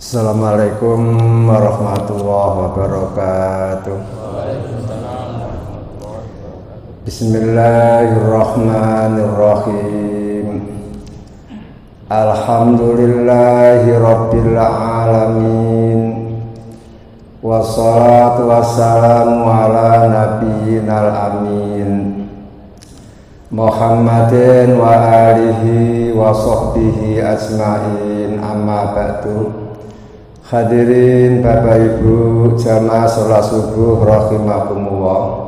Assalamualaikum warahmatullahi wabarakatuh. Bismillahirrahmanirrahim. Alhamdulillahi rabbil alamin. Wassalatu wassalamu ala nabiyyinal amin Muhammadin wa alihi wa sahbihi ajma'in, amma ba'du. Hadirin Bapak Ibu jamaah sholat subuh rahimakumullah.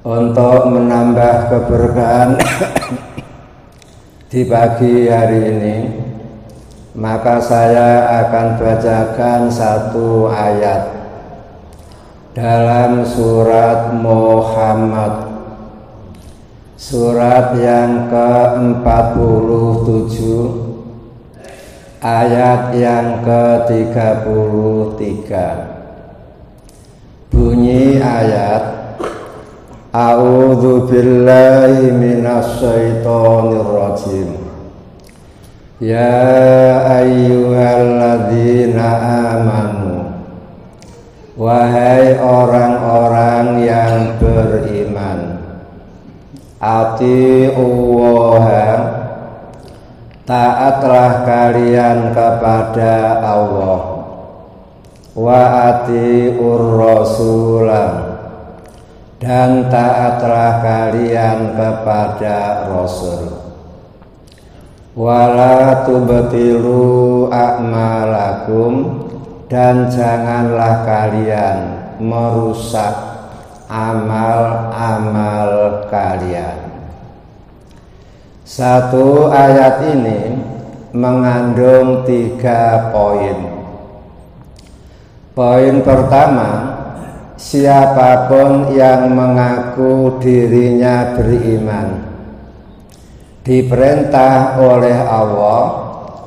Untuk menambah keberkahan di pagi hari ini, maka saya akan bacakan satu ayat dalam surat Muhammad, surat yang ke-47, ayat yang ke-33. Bunyi ayat: A'udzu billahi minasy syaithanir rajim. Ya ayyuhalladzina amanu, wahai orang-orang yang beriman, atiullaha, taatlah kalian kepada Allah, wa atiur rasulah, dan taatlah kalian kepada Rasul. Wala tubtilu a'malakum, dan janganlah kalian merusak amal-amal kalian. Satu ayat ini mengandung 3 poin. Poin pertama, siapapun yang mengaku dirinya beriman diperintah oleh Allah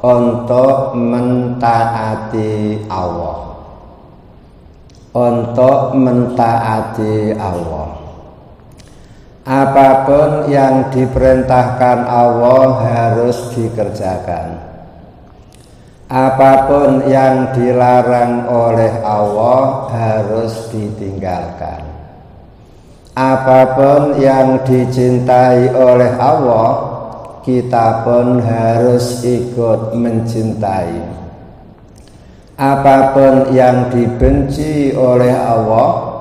untuk mentaati Allah. Untuk mentaati Allah. Apapun yang diperintahkan Allah harus dikerjakan. Apapun yang dilarang oleh Allah harus ditinggalkan. Apapun yang dicintai oleh Allah, kita pun harus ikut mencintai. Apapun yang dibenci oleh Allah,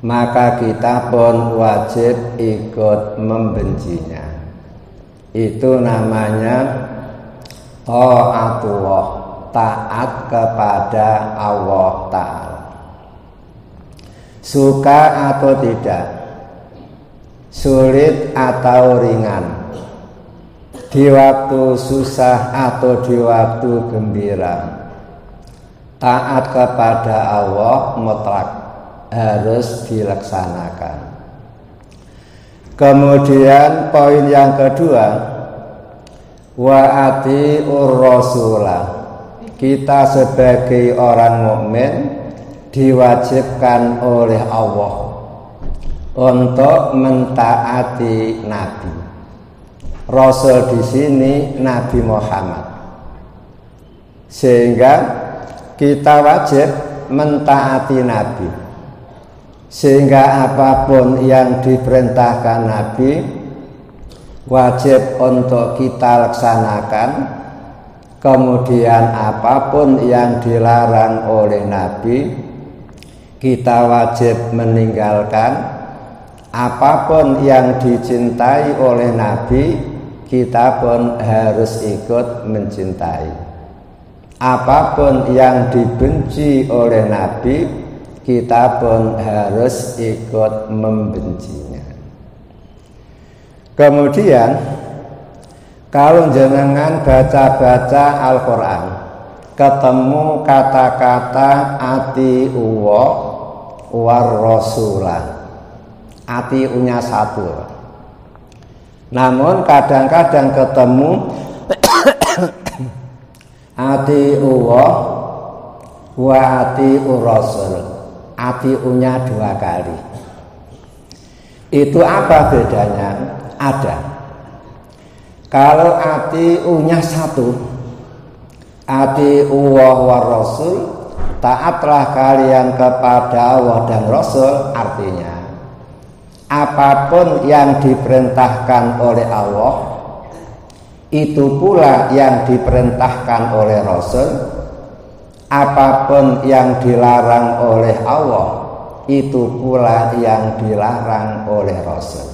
maka kita pun wajib ikut membencinya. Itu namanya ta'atullah, taat kepada Allah Ta'ala. Suka atau tidak, sulit atau ringan, di waktu susah atau di waktu gembira, taat kepada Allah mutlak harus dilaksanakan. Kemudian poin yang kedua, wa atiur rasulah, kita sebagai orang mukmin diwajibkan oleh Allah untuk mentaati Nabi. Rasul di sini Nabi Muhammad. Sehingga kita wajib mentaati Nabi. Sehingga apapun yang diperintahkan Nabi wajib untuk kita laksanakan. Kemudian apapun yang dilarang oleh Nabi kita wajib meninggalkan. Apapun yang dicintai oleh Nabi kita pun harus ikut mencintai. Apapun yang dibenci oleh Nabi kita pun harus ikut membencinya. Kemudian kalau jenengan baca-baca Al-Quran, ketemu kata-kata atiullah war rasulah, atiunya satu. Namun kadang-kadang ketemu atiullah wa atiur rasul, atiunya 2 kali. Itu apa bedanya? Ada. Kalau atiunya 1, ati'u wa rasul, taatlah kalian kepada Allah dan Rasul. Artinya apapun yang diperintahkan oleh Allah, itu pula yang diperintahkan oleh Rasul. Apapun yang dilarang oleh Allah, itu pula yang dilarang oleh Rasul.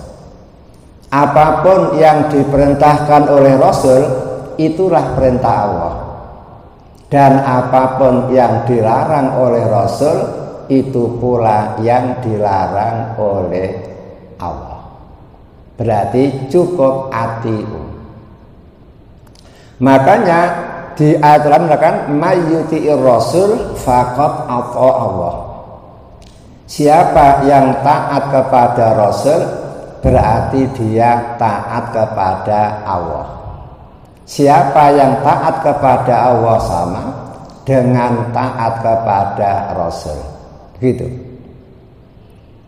Apapun yang diperintahkan oleh Rasul, itulah perintah Allah. Dan apapun yang dilarang oleh Rasul, itu pula yang dilarang oleh Allah. Berarti cukup ati'u. Makanya di ayat lain mengatakan mayyuti'ir rasul faqad ata Allah. Siapa yang taat kepada Rasul, berarti dia taat kepada Allah. Siapa yang taat kepada Allah sama dengan taat kepada Rasul. Gitu.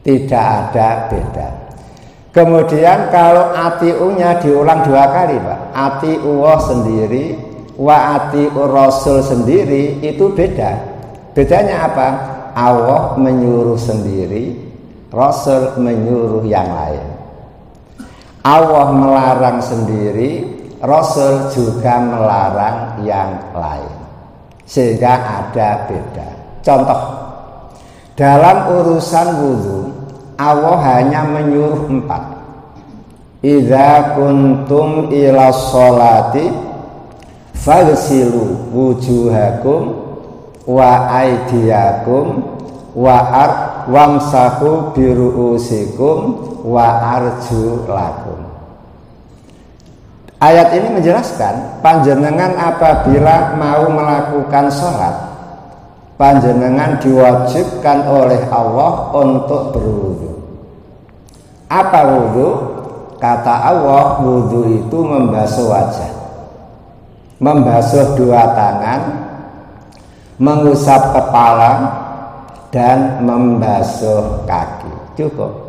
Tidak ada beda. Kemudian kalau ati'unya diulang 2 kali, Pak. Ati'u Allah sendiri, wa ati'u Rasul sendiri, itu beda. Bedanya apa? Allah menyuruh sendiri, Rasul menyuruh yang lain. Allah melarang sendiri, Rasul juga melarang yang lain. Sehingga ada beda. Contoh, dalam urusan wudu, Allah hanya menyuruh 4. Idza kuntum ila sholati faghsilu wujuhakum wa aydiyakum wamsahu biru'usikum wa arjulakum. Ayat ini menjelaskan panjenengan apabila mau melakukan sholat, panjenengan diwajibkan oleh Allah untuk berwudu. Apa wudu? Kata Allah, wudu itu membasuh wajah, membasuh 2 tangan, mengusap kepala, dan membasuh kaki. Cukup.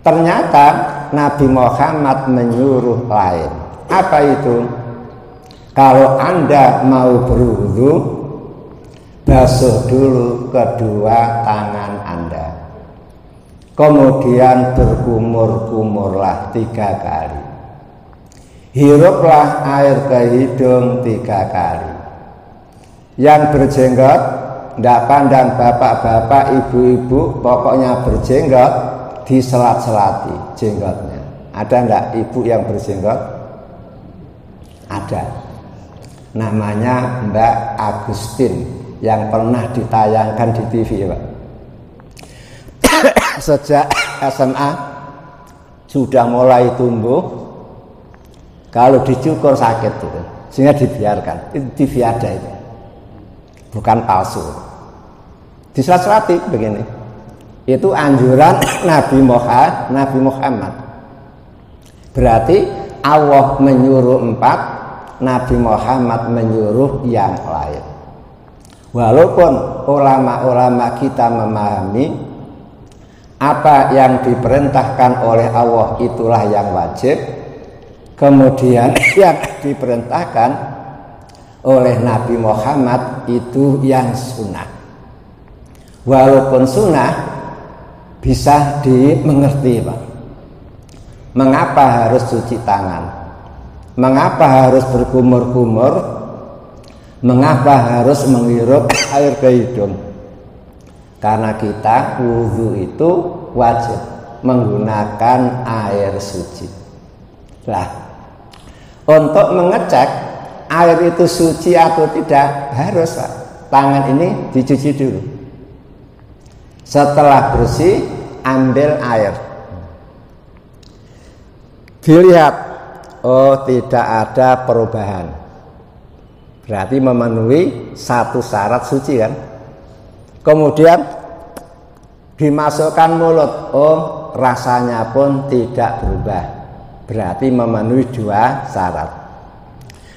Ternyata Nabi Muhammad menyuruh lain. Apa itu? Kalau Anda mau berwudu, basuh dulu kedua tangan Anda. Kemudian berkumur-kumurlah 3 kali. Hiruplah air ke hidung 3 kali. Yang berjenggot, tidak pandang bapak-bapak, ibu-ibu, pokoknya berjenggot, diselat-selati jenggotnya. Ada enggak ibu yang berjenggot? Ada. Namanya Mbak Agustin, yang pernah ditayangkan di TV, Pak. Sejak SMA sudah mulai tumbuh, kalau dicukur sakit gitu, sehingga dibiarkan. Itu TV ada itu, bukan palsu. Diselat-selati begini. Itu anjuran Nabi Muhammad. Berarti Allah menyuruh 4, Nabi Muhammad menyuruh yang lain. Walaupun ulama-ulama kita memahami apa yang diperintahkan oleh Allah itulah yang wajib, kemudian yang diperintahkan oleh Nabi Muhammad itu yang sunnah. Walaupun sunnah bisa dimengerti, Pak. Mengapa harus cuci tangan? Mengapa harus berkumur-kumur? Mengapa harus menghirup air ke hidung? Karena kita wudu itu wajib menggunakan air suci. Lah, untuk mengecek air itu suci atau tidak, harus, Pak, tangan ini dicuci dulu. Setelah bersih, ambil air. Dilihat, oh tidak ada perubahan. Berarti memenuhi 1 syarat suci kan. Kemudian dimasukkan mulut, oh rasanya pun tidak berubah. Berarti memenuhi 2 syarat.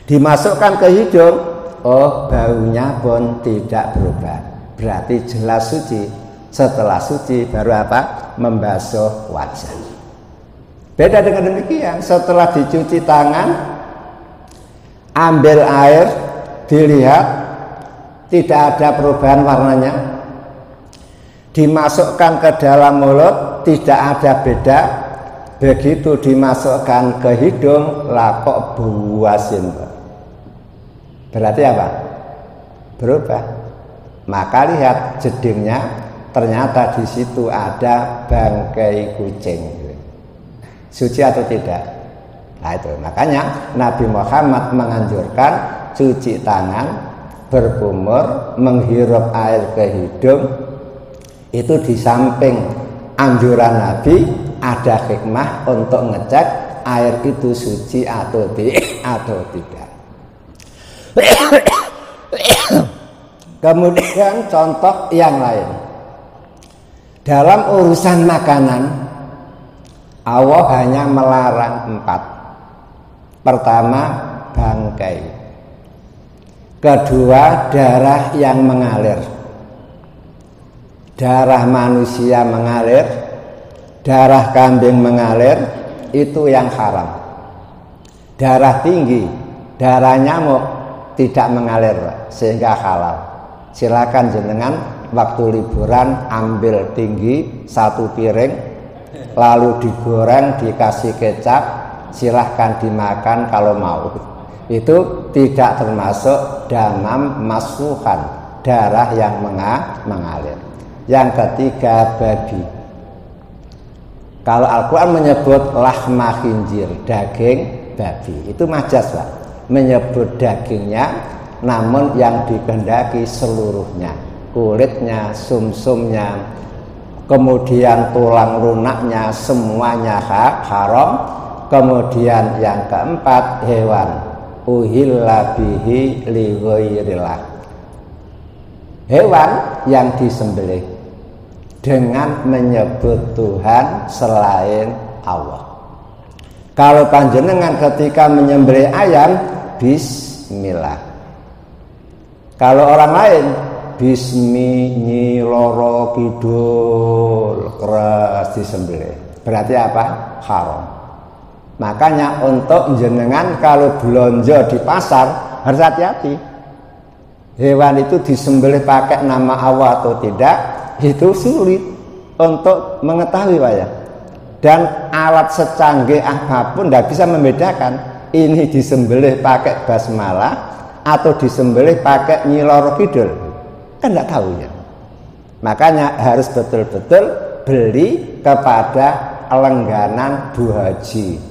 Dimasukkan ke hidung, oh baunya pun tidak berubah. Berarti jelas suci. Setelah suci baru apa? Membasuh wajah. Beda dengan demikian, setelah dicuci tangan, ambil air, dilihat tidak ada perubahan warnanya, dimasukkan ke dalam mulut tidak ada beda, begitu dimasukkan ke hidung lah kok buasin. Berarti apa? Berubah. Maka lihat jedingnya, ternyata di situ ada bangkai kucing. Suci atau tidak? Nah itu makanya Nabi Muhammad menganjurkan cuci tangan, berkumur, menghirup air ke hidung. Itu di samping anjuran Nabi ada hikmah untuk ngecek air itu suci atau tidak. Kemudian contoh yang lain, dalam urusan makanan Allah hanya melarang 4. Pertama, bangkai. Kedua, darah yang mengalir. Darah manusia mengalir, darah kambing mengalir, itu yang haram. Darah tinggi, darah nyamuk tidak mengalir sehingga halal. Silakan jenengan waktu liburan ambil tinggi 1 piring, lalu digoreng dikasih kecap, silahkan dimakan kalau mau. Itu tidak termasuk damam masfuhan, darah yang mengalir. Yang ketiga, babi. Kalau Al-Quran menyebut lahma khinzir, daging babi, itu majas Pak, menyebut dagingnya, namun yang dikehendaki seluruhnya, kulitnya, sumsumnya, kemudian tulang lunaknya, semuanya haram. Kemudian yang keempat, hewan uhilla bihi li ghairillah, hewan yang disembelih dengan menyebut Tuhan selain Allah. Kalau panjenengan ketika menyembelih ayam, bismillah. Kalau orang lain, bismi nyi loro kidul keras disembelih, berarti apa? Haram. Makanya untuk jenengan kalau belanja di pasar harus hati-hati. Hewan itu disembelih pakai nama Allah atau tidak, itu sulit untuk mengetahui Pak ya. Dan alat secanggih apapun tidak bisa membedakan ini disembelih pakai basmalah atau disembelih pakai nyi loro kidul, kan tidak tahunya. Makanya harus betul-betul beli kepada langganan Bu Haji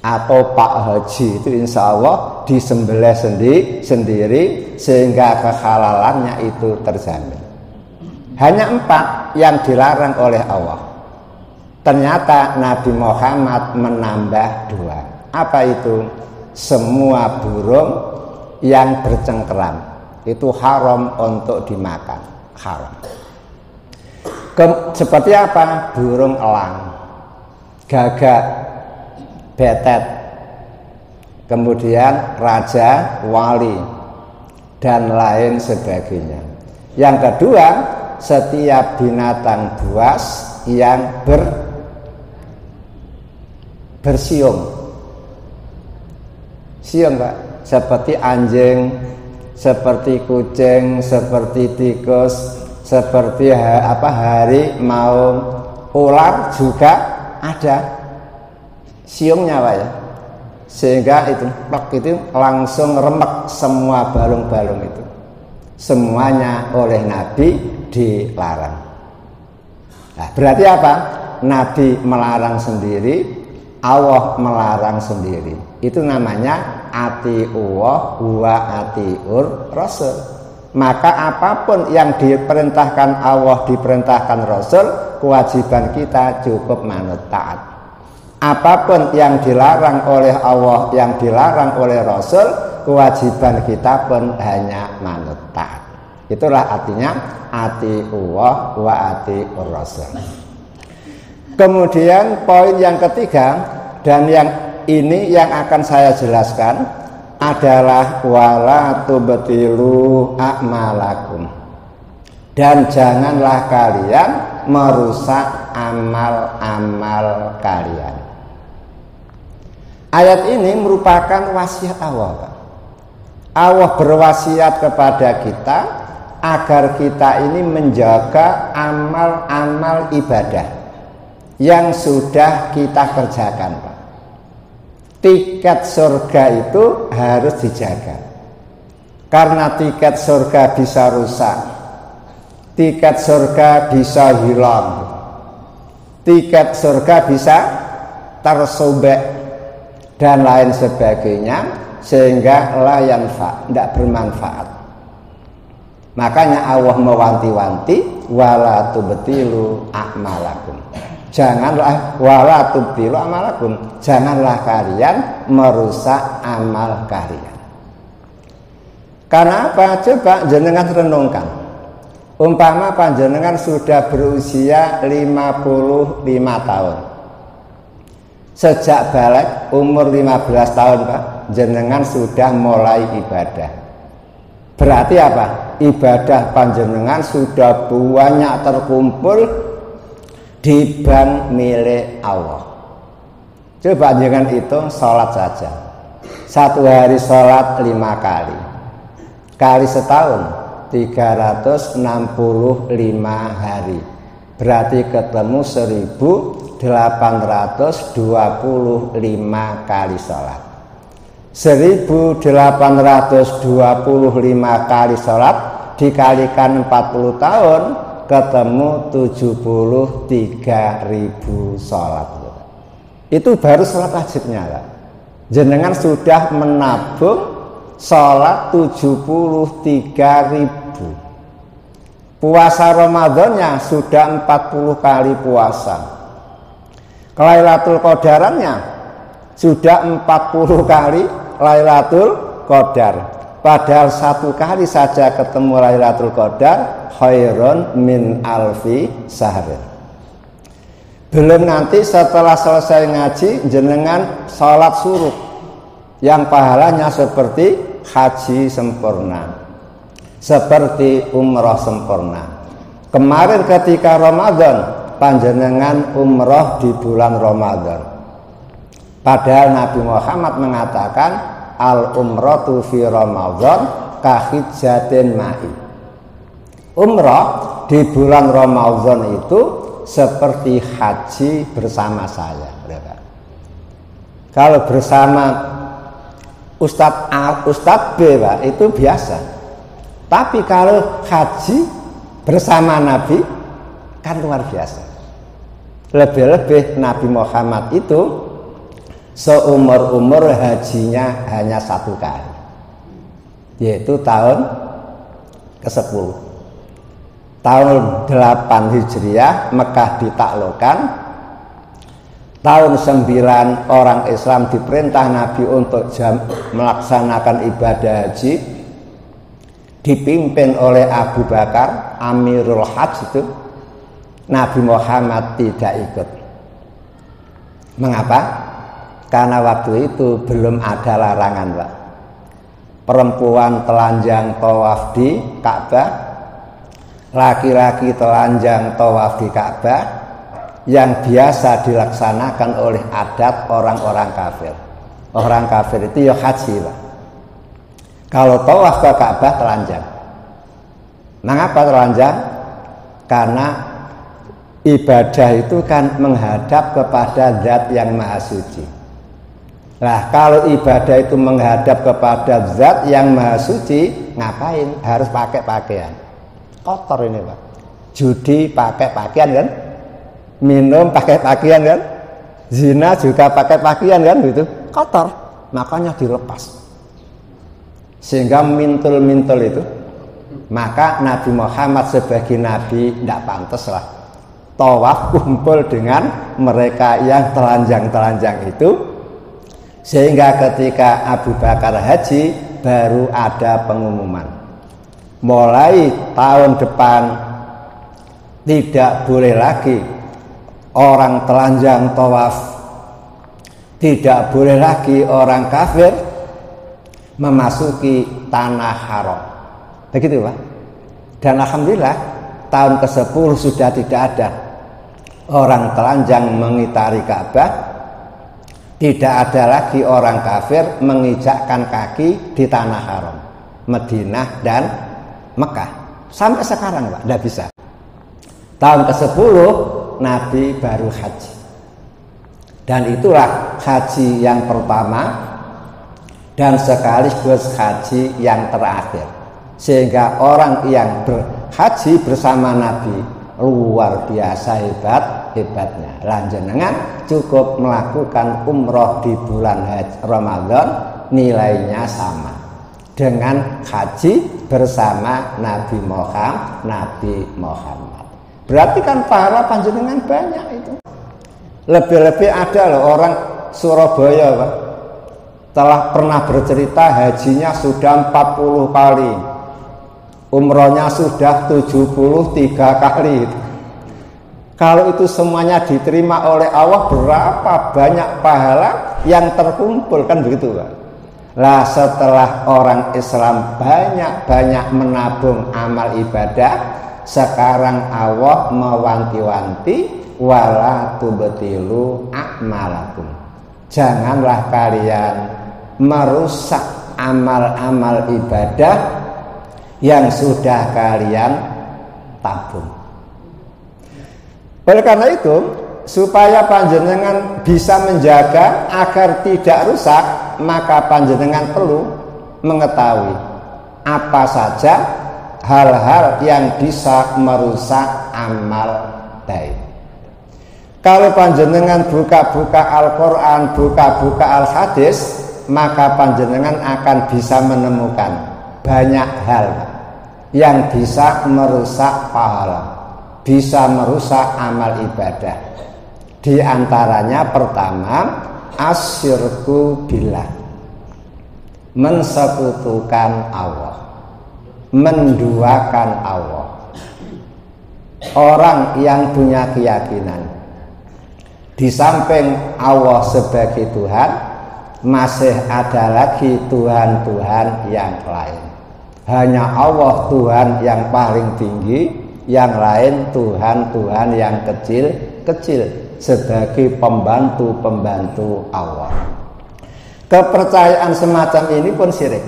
atau Pak Haji, itu insya Allah disembelih sendiri sehingga kehalalannya itu terjamin. Hanya 4 yang dilarang oleh Allah. Ternyata Nabi Muhammad menambah 2. Apa itu? Semua burung yang bercengkeram itu haram untuk dimakan, haram. Seperti apa? Burung elang, gagak, betet, kemudian raja wali, dan lain sebagainya. Yang kedua, setiap binatang buas yang bersiung, siung Pak, seperti anjing, seperti kucing, seperti tikus, seperti harimau, ular juga ada siungnya Pak ya, sehingga itu langsung remek semua balung-balung itu. Semuanya oleh Nabi dilarang. Nah, berarti apa? Nabi melarang sendiri, Allah melarang sendiri. Itu namanya ati'ullah wa ati'ur rasul. Maka apapun yang diperintahkan Allah, diperintahkan Rasul, kewajiban kita cukup manut taat. Apapun yang dilarang oleh Allah, yang dilarang oleh Rasul, kewajiban kita pun hanya manut taat. Itulah artinya ati'ullah wa ati'ur rasul. Kemudian poin yang ketiga, dan yang ini yang akan saya jelaskan, adalah wala tubtilu a'malakum, dan janganlah kalian merusak amal-amal kalian. Ayat ini merupakan wasiat Allah, Pak. Allah berwasiat kepada kita agar kita ini menjaga amal-amal ibadah yang sudah kita kerjakan, Pak. Tiket surga itu harus dijaga. Karena tiket surga bisa rusak, tiket surga bisa hilang, tiket surga bisa tersobek dan lain sebagainya, sehingga la yanfa, tidak bermanfaat. Makanya Allah mewanti-wanti wala tubtilu a'malakum. Janganlah wala tubtilu a'malakum. Janganlah kalian merusak amal kalian. Karena apa? Coba jenengan renungkan. Umpama panjenengan sudah berusia 55 tahun. Sejak balik umur 15 tahun, Pak, jenengan sudah mulai ibadah. Berarti apa? Ibadah panjenengan sudah banyak terkumpul di bank milik Allah. Coba jangan hitung sholat saja. Satu hari sholat 5 kali. Kali setahun 365 hari. Berarti ketemu 1825 kali sholat. 1825 kali sholat dikalikan 40 tahun ketemu 73.000 sholat. Itu baru sholat wajibnya, Pak. Jenengan sudah menabung sholat 73.000. Puasa Ramadannya sudah 40 kali puasa. Lailatul Qadarannya sudah 40 kali Lailatul Qadar. Padahal satu kali saja ketemu Lailatul Qadar khairun min alfi sahrin. Belum nanti setelah selesai ngaji jenengan sholat suruh yang pahalanya seperti haji sempurna, seperti umrah sempurna. Kemarin ketika Ramadan panjenengan umrah di bulan Ramadan. Padahal Nabi Muhammad mengatakan al-umratu fi Ramadan kahijjatin ma'i. Umrah di bulan Ramadan itu seperti haji bersama saya. Kalau bersama Ustadz A, Ustadz B, Pak, itu biasa. Tapi kalau haji bersama Nabi kan luar biasa. Lebih-lebih Nabi Muhammad itu seumur-umur hajinya hanya 1 kali, yaitu tahun ke-10. Tahun 8 Hijriah Mekah ditaklukkan. Tahun 9 orang Islam diperintah Nabi untuk melaksanakan ibadah haji, dipimpin oleh Abu Bakar, Amirul Hajj itu. Nabi Muhammad tidak ikut. Mengapa? Karena waktu itu belum ada larangan, Pak. Perempuan telanjang tawaf di Ka'bah, laki-laki telanjang tawaf di Ka'bah, yang biasa dilaksanakan oleh adat orang-orang kafir. Orang kafir itu ya haji, Pak. Kalau tawaf ke Ka'bah telanjang. Mengapa telanjang? Karena ibadah itu kan menghadap kepada Zat yang Maha Suci. Nah, kalau ibadah itu menghadap kepada Zat yang Maha Suci, ngapain? Harus pakai pakaian. Kotor ini, Pak. Judi pakai pakaian kan? Minum pakai pakaian kan? Zina juga pakai pakaian kan? Gitu. Kotor. Makanya dilepas. Sehingga mintul-mintul itu. Maka Nabi Muhammad sebagai Nabi tidak pantas lah tawaf kumpul dengan mereka yang telanjang-telanjang itu. Sehingga ketika Abu Bakar haji baru ada pengumuman, mulai tahun depan tidak boleh lagi orang telanjang tawaf, tidak boleh lagi orang kafir memasuki tanah haram. Begitu, Pak. Dan alhamdulillah tahun ke-10 sudah tidak ada orang telanjang mengitari Ka'bah. tidak ada lagi orang kafir menginjakkan kaki di tanah haram, Madinah dan Mekah. Sampai sekarang Pak, tidak bisa. Tahun ke-10 Nabi baru haji. Dan itulah haji yang pertama dan sekaligus haji yang terakhir. Sehingga orang yang berhaji bersama Nabi luar biasa hebatnya. Lanjenengan cukup melakukan umroh di bulan Ramadan, nilainya sama dengan haji bersama Nabi Muhammad. Berarti kan pahala panjenengan banyak itu. Lebih-lebih ada loh orang Surabaya Pak, telah pernah bercerita hajinya sudah 40 kali, umrohnya sudah 73 kali. Kalau itu semuanya diterima oleh Allah, berapa banyak pahala yang terkumpul, kan begitu Pak. Lah setelah orang Islam banyak-banyak menabung amal ibadah, sekarang Allah mewanti-wanti, wala tubtilu a'malakum. Janganlah kalian merusak amal-amal ibadah yang sudah kalian tabung. Oleh karena itu, supaya panjenengan bisa menjaga agar tidak rusak, maka panjenengan perlu mengetahui apa saja hal-hal yang bisa merusak amal baik. Kalau panjenengan buka-buka Al-Quran, buka-buka Al-Hadis, maka panjenengan akan bisa menemukan banyak hal yang bisa merusak pahala, bisa merusak amal ibadah. Di antaranya pertama, asyirku billah, mensekutukan Allah, menduakan Allah. Orang yang punya keyakinan di samping Allah sebagai Tuhan, masih ada lagi Tuhan-Tuhan yang lain. Hanya Allah Tuhan yang paling tinggi, yang lain Tuhan-Tuhan yang kecil-kecil sebagai pembantu-pembantu Allah. Kepercayaan semacam ini pun syirik.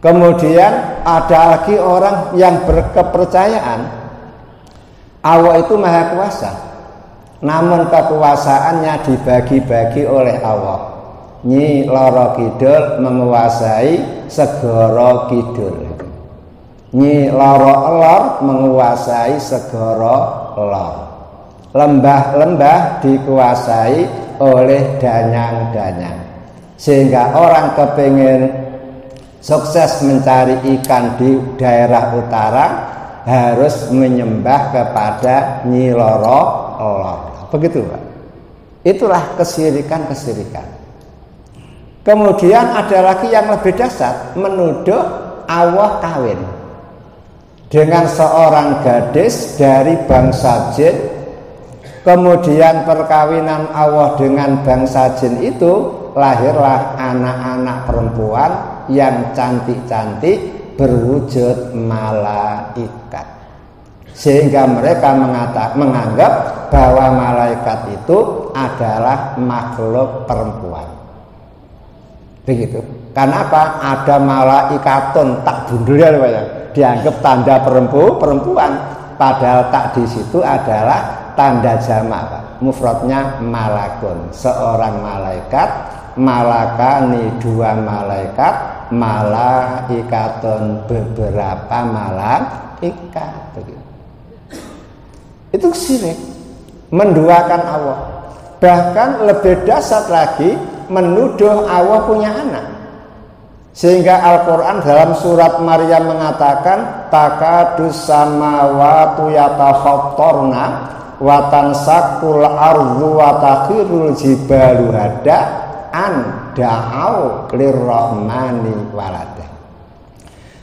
Kemudian ada lagi orang yang berkepercayaan Allah itu maha kuasa, namun kekuasaannya dibagi-bagi oleh Allah. Nyi Loro Kidul menguasai segoro kidul, Nyi Loro Lor menguasai segoro lor, lembah-lembah dikuasai oleh danyang-danyang. Sehingga orang kepingin sukses mencari ikan di daerah utara harus menyembah kepada Nyi Loro Lor. Begitu Pak. Itulah kesyirikan. Kemudian ada lagi yang lebih dasar, menuduh Allah kawin dengan seorang gadis dari bangsa jin. Kemudian perkawinan Allah dengan bangsa jin itu, lahirlah anak-anak perempuan yang cantik-cantik berwujud malaikat. Sehingga mereka menganggap bahwa malaikat itu adalah makhluk perempuan. Begitu. Kenapa? Ada malaikatun tak bundul ya, dianggap tanda perempuan. Padahal tak di situ adalah tanda jamak, Pak. Mufradnya malakun, seorang malaikat. Malakani, dua malaikat. Malaikatun, beberapa malaikat. Begitu. Itu syirik, menduakan Allah. Bahkan lebih dasar lagi, menuduh Allah punya anak. Sehingga Al-Quran dalam surat Maryam mengatakan, takadus samawatu yatakhattarna wa tansakul ardu wa takhirul jibalu hada an da'au lirrahmani walada.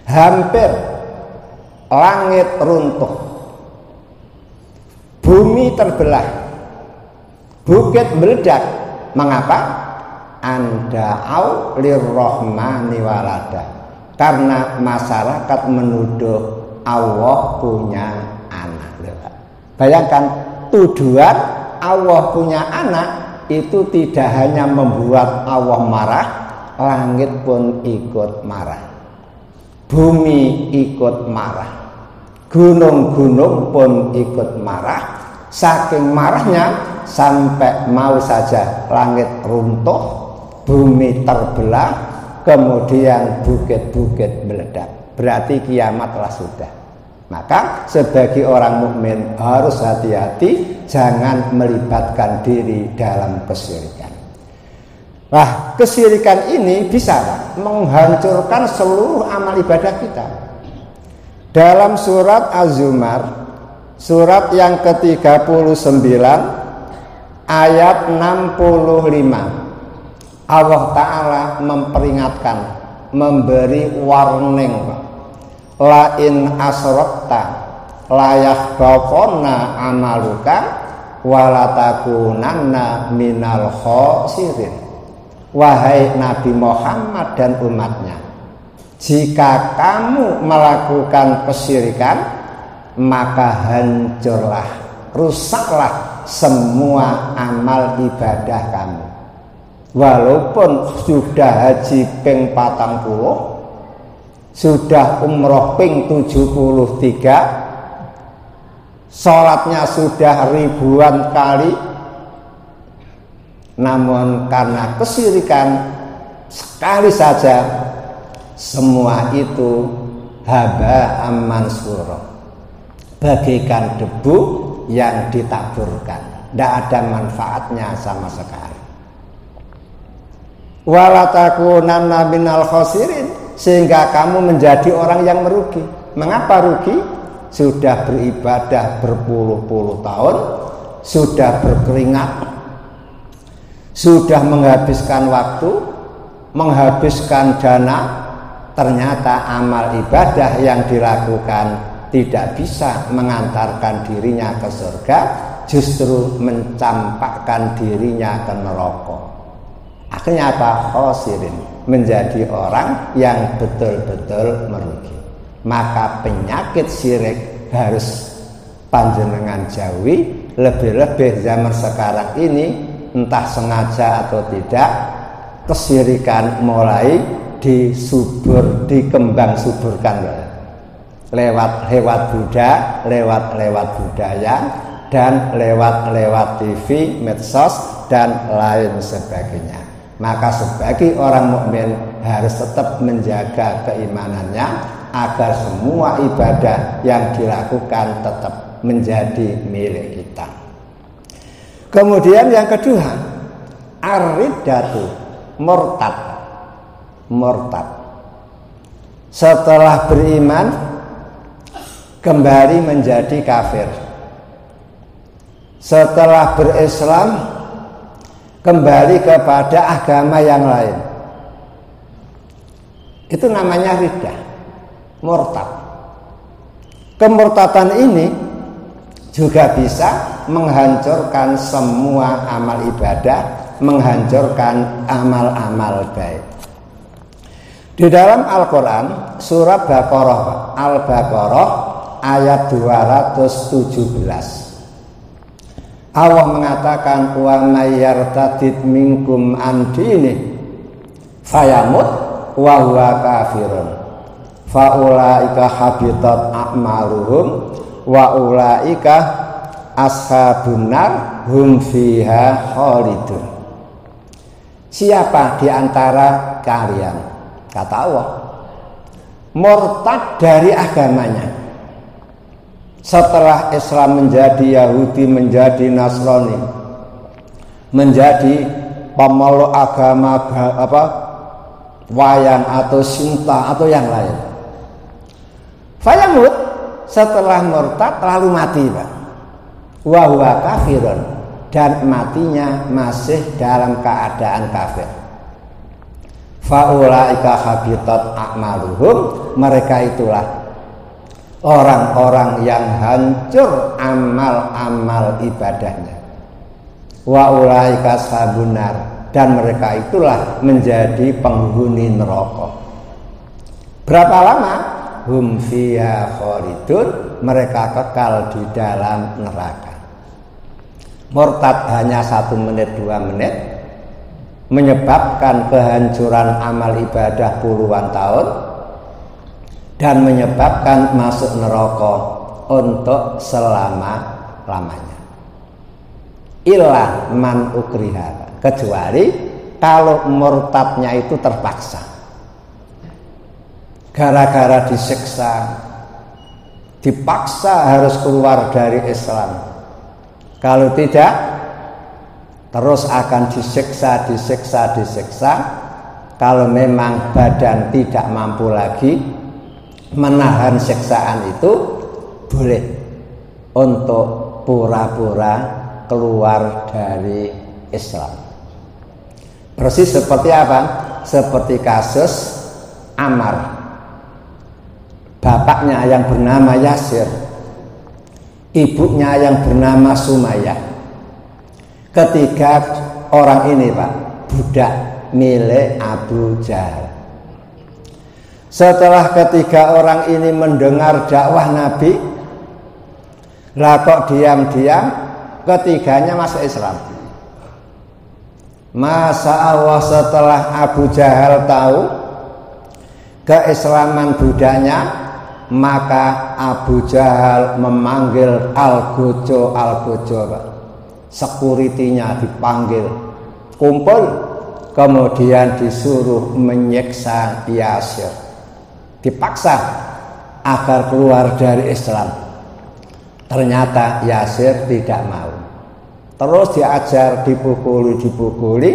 Hampir langit runtuh, bumi terbelah, bukit meledak. Mengapa? Anda'au lirrahmani walada. Karena masyarakat menuduh Allah punya anak. Bayangkan, tuduhan Allah punya anak itu tidak hanya membuat Allah marah, langit pun ikut marah, bumi ikut marah, gunung-gunung pun ikut marah. Saking marahnya sampai mau saja langit runtuh, bumi terbelah, kemudian bukit-bukit meledak. Berarti kiamat telah sudah. Maka sebagai orang mukmin harus hati-hati, jangan melibatkan diri dalam kesyirikan. Nah, kesyirikan ini bisa menghancurkan seluruh amal ibadah kita. Dalam surat Az-Zumar, surat yang ke-39 ayat 65, Allah Ta'ala memperingatkan, memberi warning, la in asrakta la yahbatanna amaluka wa la takunanna minal khosirin. Wahai Nabi Muhammad dan umatnya, jika kamu melakukan kesyirikan, maka hancurlah, rusaklah semua amal ibadah kamu. Walaupun sudah haji ping 40, sudah umroh ping 73, sholatnya sudah ribuan kali, namun karena kesyirikan sekali saja, semua itu haba mansura, bagaikan debu yang ditaburkan, tidak ada manfaatnya sama sekali. Wala takunanna minal khosirin, sehingga kamu menjadi orang yang merugi. Mengapa rugi? Sudah beribadah berpuluh-puluh tahun, sudah berkeringat, sudah menghabiskan waktu, menghabiskan dana, ternyata amal ibadah yang dilakukan tidak bisa mengantarkan dirinya ke surga, justru mencampakkan dirinya ke neraka. Akhirnya apa? Khosirin, menjadi orang yang betul-betul merugi. Maka penyakit syirik harus panjenengan jauhi, lebih-lebih zaman sekarang ini, entah sengaja atau tidak, kesyirikan mulai dikembang suburkan lewat Buddha, lewat budaya, dan lewat TV, medsos, dan lain sebagainya. Maka sebagai orang mukmin harus tetap menjaga keimanannya agar semua ibadah yang dilakukan tetap menjadi milik kita. Kemudian yang kedua, ar-riddatu, murtad. Setelah beriman kembali menjadi kafir. Setelah berislam kembali kepada agama yang lain. Itu namanya riddah, murtad. Kemurtadan ini juga bisa menghancurkan semua amal ibadah, menghancurkan amal-amal baik. Di dalam Al-Quran, surat Al-Baqarah ayat 217, Allah mengatakan, wa may yartadid minkum an dinihi fayamut wa huwa kafirun fa ulaika habitat a'maluhum wa ulaika ashabun nar hum fiha khalidun. Siapa di antara kalian, kata Allah, murtad dari agamanya setelah Islam, menjadi Yahudi, menjadi Nasrani, menjadi pemeluk agama wayang atau Sinta atau yang lain, fayamut, setelah murtad lalu mati, Pak, wa huwa kafirun, dan matinya masih dalam keadaan kafir, faulaika habitat a'maluhum, mereka itulah orang-orang yang hancur amal-amal ibadahnya, wa ulaika ashabun nar, dan mereka itulah menjadi penghuni neraka. Berapa lama? Hum fiha khalidun, mereka kekal di dalam neraka. murtad hanya 1 menit 2 menit, menyebabkan kehancuran amal ibadah puluhan tahun, dan menyebabkan masuk neraka untuk selama-lamanya. Illa man ukriha, kecuali kalau murtadnya itu terpaksa, gara-gara disiksa, dipaksa harus keluar dari Islam. Kalau tidak, terus akan disiksa. Kalau memang badan tidak mampu lagi menahan siksaan itu, boleh untuk pura-pura keluar dari Islam. Persis seperti apa? Seperti kasus Ammar. Bapaknya yang bernama Yasir, ibunya yang bernama Sumayyah. Ketiga orang ini, Pak, budak milik Abu Jahal. Setelah ketiga orang ini mendengar dakwah Nabi, lah kok diam-diam ketiganya masuk Islam. Masa Allah setelah Abu Jahal tahu keislaman budaknya, maka Abu Jahal memanggil Al-Gojo, sekuritinya dipanggil, kumpul, kemudian disuruh menyiksa Yasir, dipaksa agar keluar dari Islam. Ternyata Yasir tidak mau. Terus diajar, dipukuli,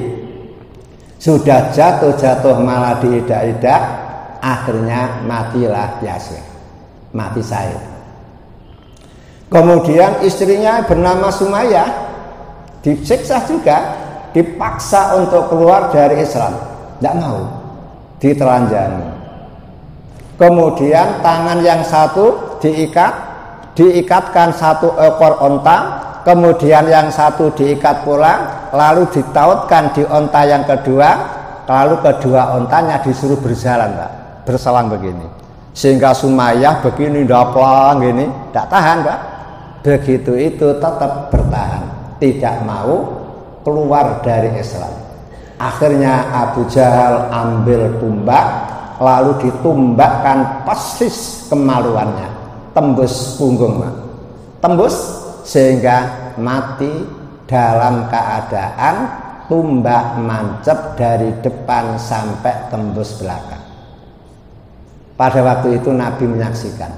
sudah jatuh malah diidak-idak, akhirnya matilah Yasir, mati syahid. Kemudian istrinya bernama Sumayyah disiksa juga, dipaksa untuk keluar dari Islam, tidak mau, ditelanjangi. Kemudian tangan yang satu diikatkan 1 ekor onta, kemudian yang satu diikat pula, lalu ditautkan di onta yang kedua, lalu kedua ontanya disuruh berjalan, Pak, berselang begini, sehingga Sumayyah begini daplang gini, tidak tahan, Pak. Begitu itu tetap bertahan, tidak mau keluar dari Islam. Akhirnya Abu Jahal ambil tumbak, lalu ditumbakkan persis kemaluannya, tembus punggung, Pak. Tembus sehingga mati dalam keadaan tumbak mancep dari depan sampai tembus belakang. Pada waktu itu Nabi menyaksikan.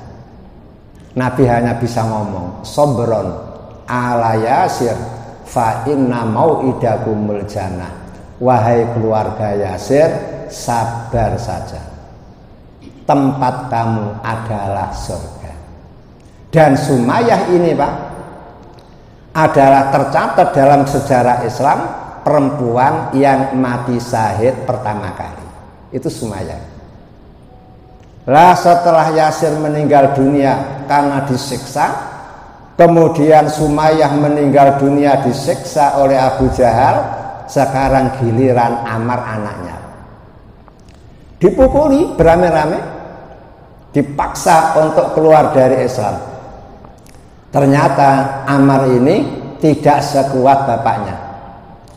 Nabi hanya bisa ngomong, sobron ala Yasir fa inna mau'idakumul jannah. Wahai keluarga Yasir, sabar saja, tempat kamu adalah surga. Dan Sumayyah ini, Pak, adalah tercatat dalam sejarah Islam perempuan yang mati syahid pertama kali. Itu Sumayyah. Lah setelah Yasir meninggal dunia karena disiksa, kemudian Sumayyah meninggal dunia disiksa oleh Abu Jahal, sekarang giliran Ammar anaknya. Dipukuli beramai-ramai, dipaksa untuk keluar dari Islam. Ternyata Ammar ini tidak sekuat bapaknya.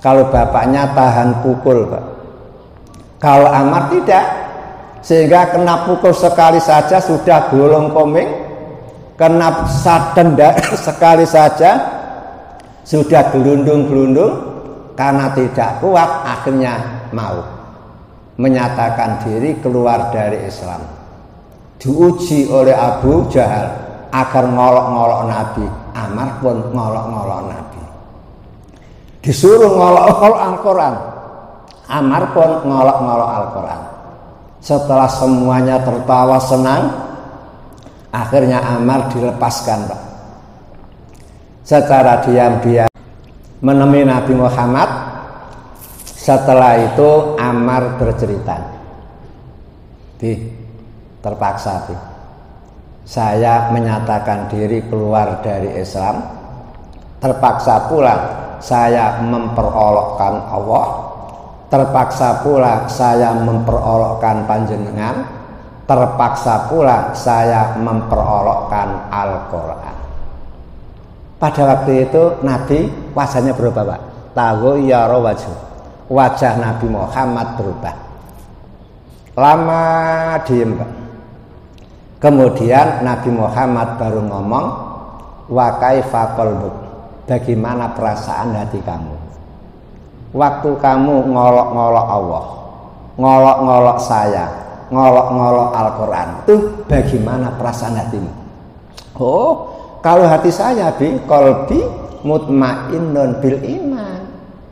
Kalau bapaknya tahan pukul, Pak. Kalau Ammar tidak, sehingga kena pukul sekali saja sudah gulung koming, kena sadenda sekali saja sudah gelundung-gelundung, karena tidak kuat akhirnya mau menyatakan diri keluar dari Islam. Diuji oleh Abu Jahal agar ngolok-ngolok Nabi. Ammar pun ngolok-ngolok Nabi. Disuruh ngolok-ngolok Al-Quran, Ammar pun ngolok-ngolok Al-Quran. Setelah semuanya tertawa senang, akhirnya Ammar dilepaskan, Pak. Secara diam-diam menemui Nabi Muhammad. Setelah itu Ammar bercerita, terpaksa, saya menyatakan diri keluar dari Islam, terpaksa pula saya memperolokkan Allah, terpaksa pula saya memperolokkan panjenengan, terpaksa pula saya memperolokkan Al-Quran. Pada waktu itu Nabi wajahnya berubah, Pak. Taghayyara wajah Nabi Muhammad berubah. Lama diem, Pak. Kemudian Nabi Muhammad baru ngomong, wa kaifa qalbuk, bagaimana perasaan hati kamu waktu kamu ngolok-ngolok Allah, ngolok-ngolok saya, ngolok-ngolok Al-Quran, itu bagaimana perasaan hatimu? Oh, kalau hati saya bi qalbi mutmainnun bil iman,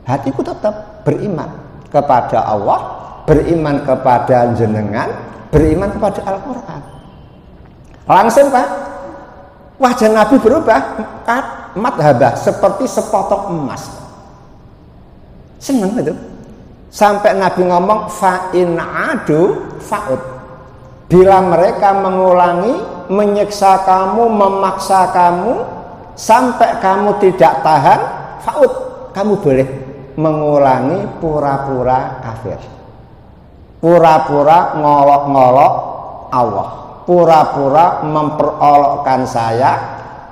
hatiku tetap beriman kepada Allah, beriman kepada jenengan, beriman kepada Al-Quran. Langsung, Pak, wajah Nabi berubah, madhabah, seperti sepotong emas. Senang itu. Sampai Nabi ngomong fa'in adu fa'ud. Bila mereka mengulangi, menyiksa kamu, memaksa kamu, sampai kamu tidak tahan, fa'ud, kamu boleh mengulangi pura-pura kafir, pura-pura ngolok-ngolok Allah, pura-pura memperolokkan saya,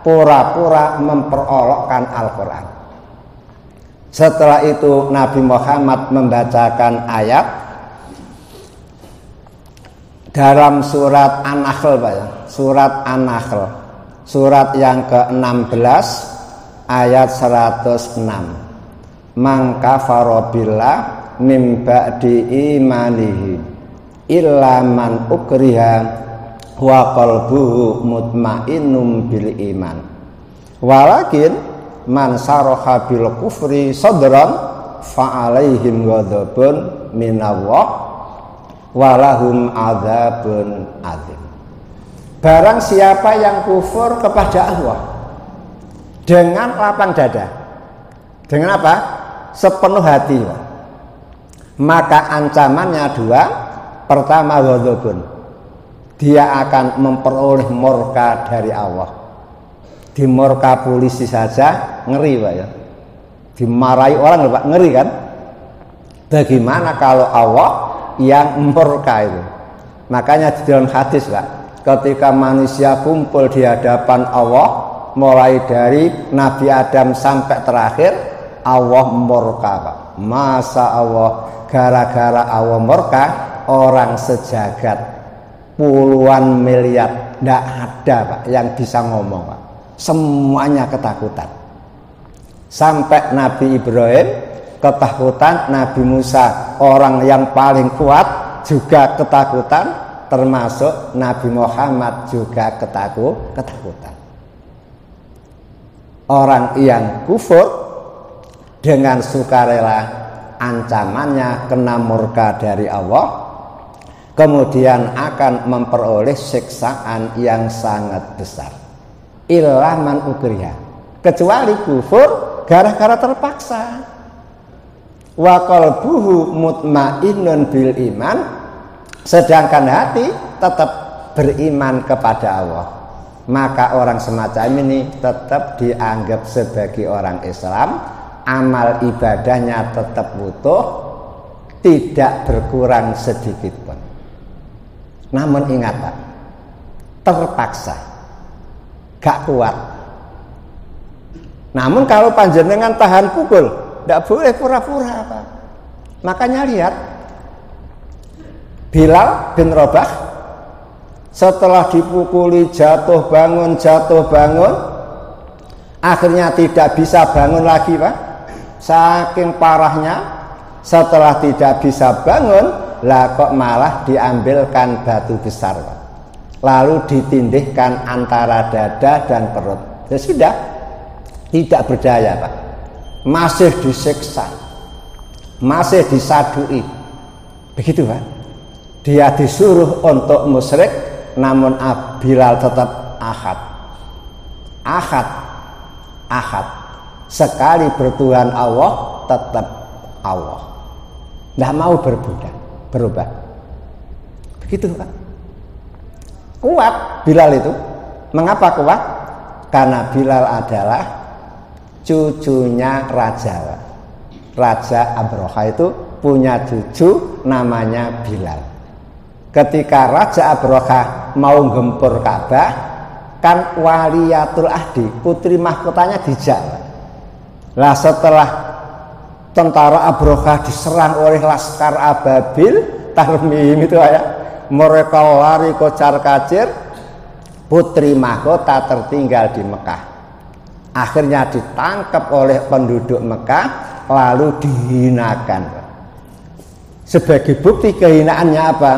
pura-pura memperolokkan Al-Quran. Setelah itu Nabi Muhammad membacakan ayat dalam surat An-Nahl, Pak, ya. Surat An-Nahl, surat yang ke-16 ayat 106. Man kafara billah mim ba'di imanihi illa man ukriha wa qalbuhu mutmainnum bil iman walakin man saraha bil kufri sadran fa alaihim ghadabun minallah walahum adzabun adzim. Barang siapa yang kufur kepada Allah dengan lapang dada, dengan apa? Sepenuh hati, maka ancamannya dua. Pertama, ghadabun, dia akan memperoleh murka dari Allah. Dimurka polisi saja ngeri, Pak, ya. Dimarahi orang, Pak, ngeri kan? Bagaimana kalau Allah yang murka itu? Makanya di dalam hadis, Pak, ketika manusia kumpul di hadapan Allah, mulai dari Nabi Adam sampai terakhir, Allah murka, Pak. Masa Allah, gara-gara Allah murka, orang sejagat puluhan miliar tidak ada, Pak, yang bisa ngomong, Pak. Semuanya ketakutan. Sampai Nabi Ibrahim ketakutan, Nabi Musa orang yang paling kuat juga ketakutan, termasuk Nabi Muhammad juga ketakutan. Orang yang kufur dengan sukarela ancamannya kena murka dari Allah, kemudian akan memperoleh siksaan yang sangat besar. Illa man ukriha, kecuali kufur gara-gara terpaksa. Wa qalbuhu mutmainnun bil iman, sedangkan hati tetap beriman kepada Allah, maka orang semacam ini tetap dianggap sebagai orang Islam, amal ibadahnya tetap utuh, tidak berkurang sedikit pun. Namun ingat, Pak, terpaksa, gak kuat. Namun kalau panjenengan tahan pukul, tidak boleh pura-pura, Pak. Makanya lihat Bilal bin Rabah setelah dipukuli jatuh bangun, akhirnya tidak bisa bangun lagi, Pak. Saking parahnya, setelah tidak bisa bangun, lah kok malah diambilkan batu besar, Pak. Lalu ditindihkan antara dada dan perut. Ya sudah, tidak berdaya, Pak. Masih disiksa, masih disadui. Begitu, Pak. Dia disuruh untuk musyrik, namun Bilal tetap ahad. Sekali bertuhan Allah, tetap Allah. Tidak mau berubah. Begitu, Pak. Kuat Bilal itu. Mengapa kuat? Karena Bilal adalah cucunya raja, Pak. Raja Abraha itu punya cucu namanya Bilal. Ketika Raja Abraha mau gempur Ka'bah, kan waliyatul ahdi, putri mahkotanya dijak. Lah setelah tentara Abrokah diserang oleh laskar Ababil Tarmim itu ya, mereka lari kocar kacir, putri mahkota tertinggal di Mekah. Akhirnya ditangkap oleh penduduk Mekah lalu dihinakan. Sebagai bukti kehinaannya apa?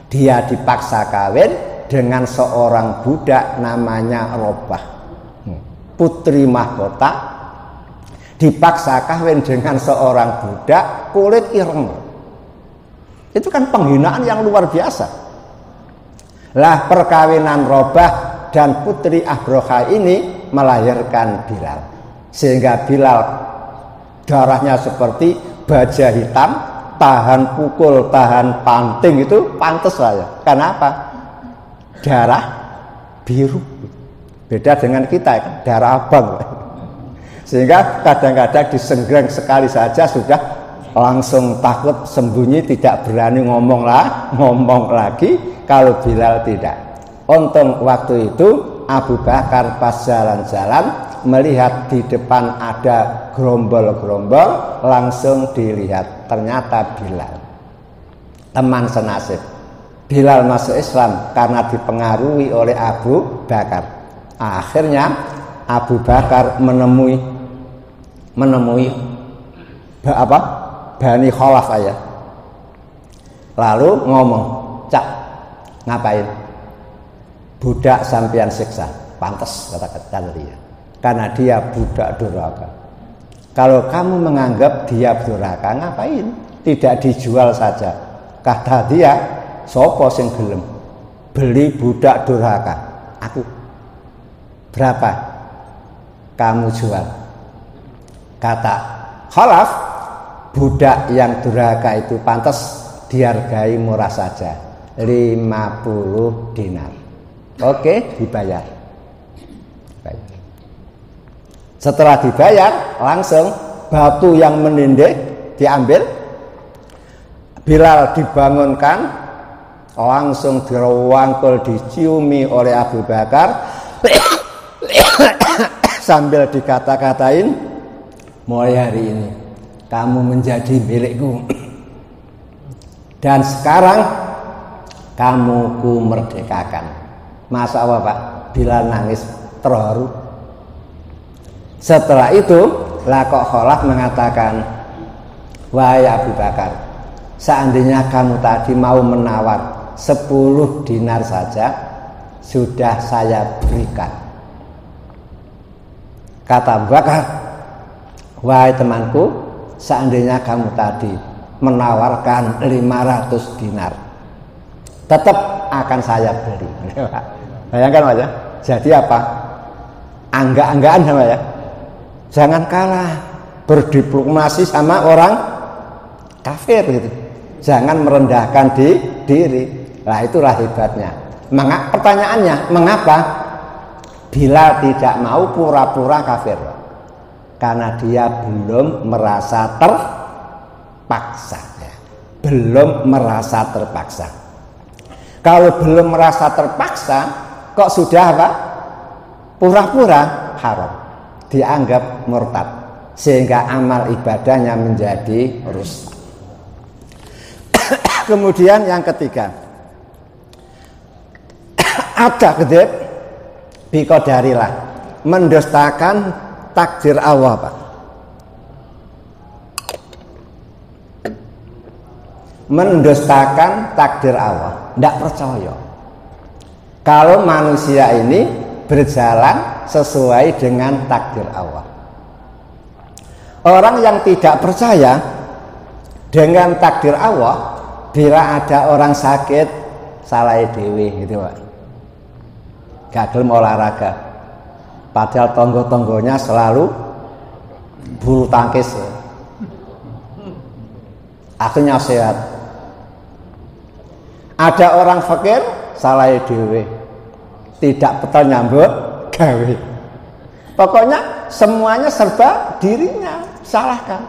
Dia dipaksa kawin dengan seorang budak namanya Robah, putri mahkota dipaksa kawin dengan seorang budak kulit ireng. Itu kan penghinaan yang luar biasa. Lah perkawinan Robah dan putri Abrokah ini melahirkan Bilal, sehingga Bilal darahnya seperti baja hitam, tahan pukul, tahan panting, itu pantas saya. Kenapa? Darah biru. Beda dengan kita kan, darah abang. Sehingga kadang-kadang disenggreng sekali saja sudah langsung takut sembunyi, tidak berani ngomong lagi. Kalau Bilal tidak. Untung waktu itu Abu Bakar pas jalan-jalan melihat di depan ada gerombol-gerombol, langsung dilihat ternyata Bilal, teman senasib. Bilal masuk Islam karena dipengaruhi oleh Abu Bakar. Akhirnya Abu Bakar menemui Bani Khalaf ya. Lalu ngomong, "Cak, ngapain? Budak sampean siksa." Pantas kata dia. Karena dia budak durhaka. Kalau kamu menganggap dia durhaka, ngapain? Tidak dijual saja. Kata dia, sopo sing gelem beli budak durhaka? Aku. Berapa kamu jual? Kata Khalaf, budak yang durhaka itu pantas dihargai murah saja, 50 dinar. Oke, dibayar. Setelah dibayar, langsung batu yang menindih diambil. Bilal dibangunkan, langsung dirangkul, diciumi oleh Abu Bakar sambil dikata-katain, "Mulai hari ini kamu menjadi milikku, dan sekarang kamu ku merdekakan." Masa Allah Pak, Bilal nangis terharu. Setelah itu lah kok Khalaf mengatakan, "Wahai Abu Bakar, seandainya kamu tadi mau menawar 10 dinar saja, sudah saya berikan." Kata Abu Bakar, "Wahai temanku, seandainya kamu tadi menawarkan 500 dinar, tetap akan saya beli." Bayangkan Mas ya. Jadi apa? Angga-anggaan sama ya. Jangan kalah berdiplomasi sama orang kafir gitu. Jangan merendahkan diri. Nah itulah hebatnya. Pertanyaannya, mengapa Bilal tidak mau pura-pura kafir? Karena dia belum merasa terpaksa. Belum merasa terpaksa. Kalau belum merasa terpaksa, kok sudah apa? Pura-pura, haram. Dianggap murtad, sehingga amal ibadahnya menjadi rusak. Kemudian yang ketiga, ada kedep biqadarillah, mendustakan takdir Allah Pak. Mendustakan takdir Allah, tidak percaya kalau manusia ini berjalan sesuai dengan takdir Allah. Orang yang tidak percaya dengan takdir Allah, bila ada orang sakit, salah dewe gitu Pak, gagal olahraga, padahal tonggo-tonggonya selalu bulu tangkis, akhirnya sehat. Ada orang fakir, salah dewe, tidak betul nyambut gawe. Pokoknya semuanya serba dirinya, salahkan.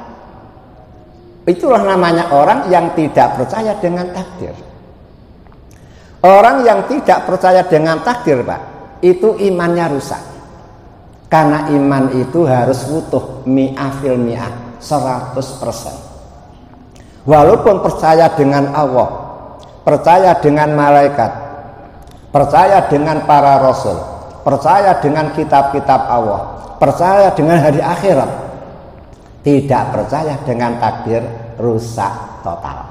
Itulah namanya orang yang tidak percaya dengan takdir. Orang yang tidak percaya dengan takdir Pak, itu imannya rusak. Karena iman itu harus utuh mi'ah fil mi'ah, 100%. Walaupun percaya dengan Allah, percaya dengan malaikat, percaya dengan para rasul, percaya dengan kitab-kitab Allah, percaya dengan hari akhirat, tidak percaya dengan takdir, rusak total.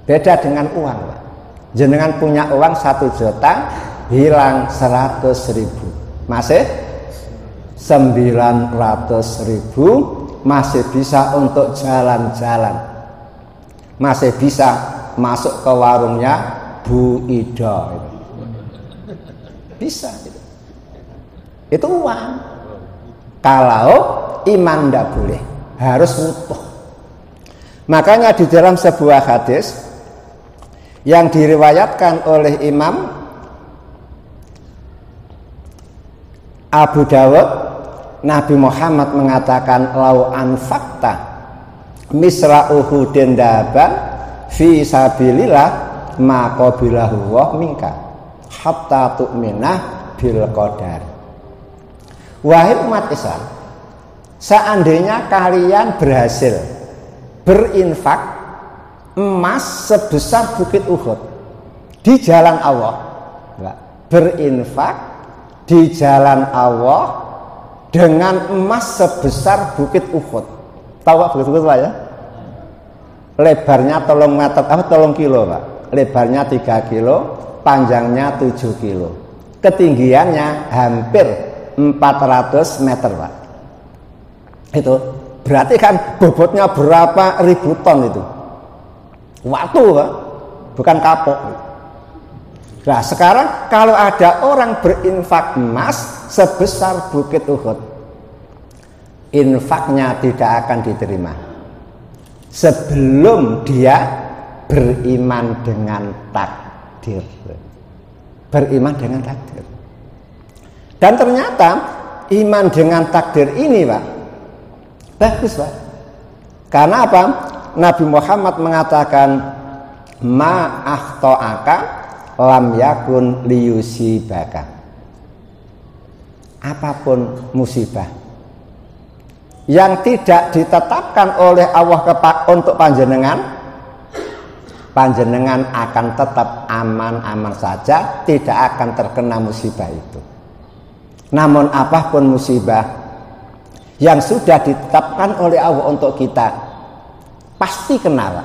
Beda dengan uang, Pak. Jenengan punya uang 1 juta, hilang 100.000, masih 900.000, masih bisa untuk jalan-jalan, masih bisa masuk ke warungnya Bu Ida, bisa itu uang. Kalau iman tidak boleh, harus utuh. Makanya di dalam sebuah hadis yang diriwayatkan oleh Imam Abu Dawud, Nabi Muhammad mengatakan, lau anfaqta misra uhudin daban fi sabilillah ma qabilahu wa minka hatta tu'minah bil qadar. Wahai umat Islam, seandainya kalian berhasil berinfak emas sebesar bukit Uhud di jalan Allah, berinfak di jalan Allah dengan emas sebesar bukit Uhud. Tahu Pak bukit Uhud Pak ya? Lebarnya 3 kilo Pak. Lebarnya 3 kilo, panjangnya 7 kilo. Ketinggiannya hampir 400 meter Pak. Itu berarti kan bobotnya berapa ribu ton itu? Waktu Pak, bukan kapok. Nah sekarang kalau ada orang berinfak emas sebesar bukit Uhud, infaknya tidak akan diterima sebelum dia beriman dengan takdir. Beriman dengan takdir. Dan ternyata iman dengan takdir ini Pak, bagus Pak. Karena apa? Nabi Muhammad mengatakan, ma akhta'aka lam yakun liyusibaka. Apapun musibah yang tidak ditetapkan oleh Allah untuk panjenengan, panjenengan akan tetap aman-aman saja, tidak akan terkena musibah itu. Namun apapun musibah yang sudah ditetapkan oleh Allah untuk kita, pasti kena.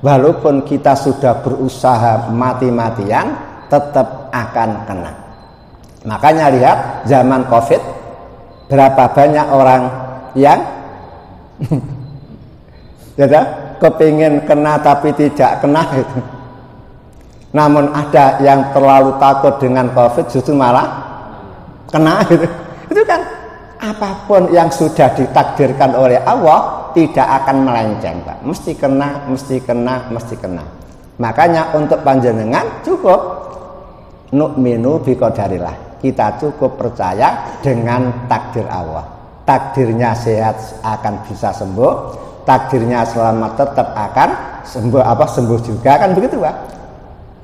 Walaupun kita sudah berusaha mati-matian, tetap akan kena. Makanya lihat zaman Covid, berapa banyak orang yang kepingin kena tapi tidak kena itu. Namun ada yang terlalu takut dengan Covid, justru malah kena gitu. Itu kan apapun yang sudah ditakdirkan oleh Allah tidak akan melenceng Pak. Mesti kena, mesti kena, mesti kena. Makanya untuk panjenengan cukup nu'minu biqadarillah. Kita cukup percaya dengan takdir Allah. Takdirnya sehat akan bisa sembuh, takdirnya selamat tetap akan sembuh juga, kan begitu Pak.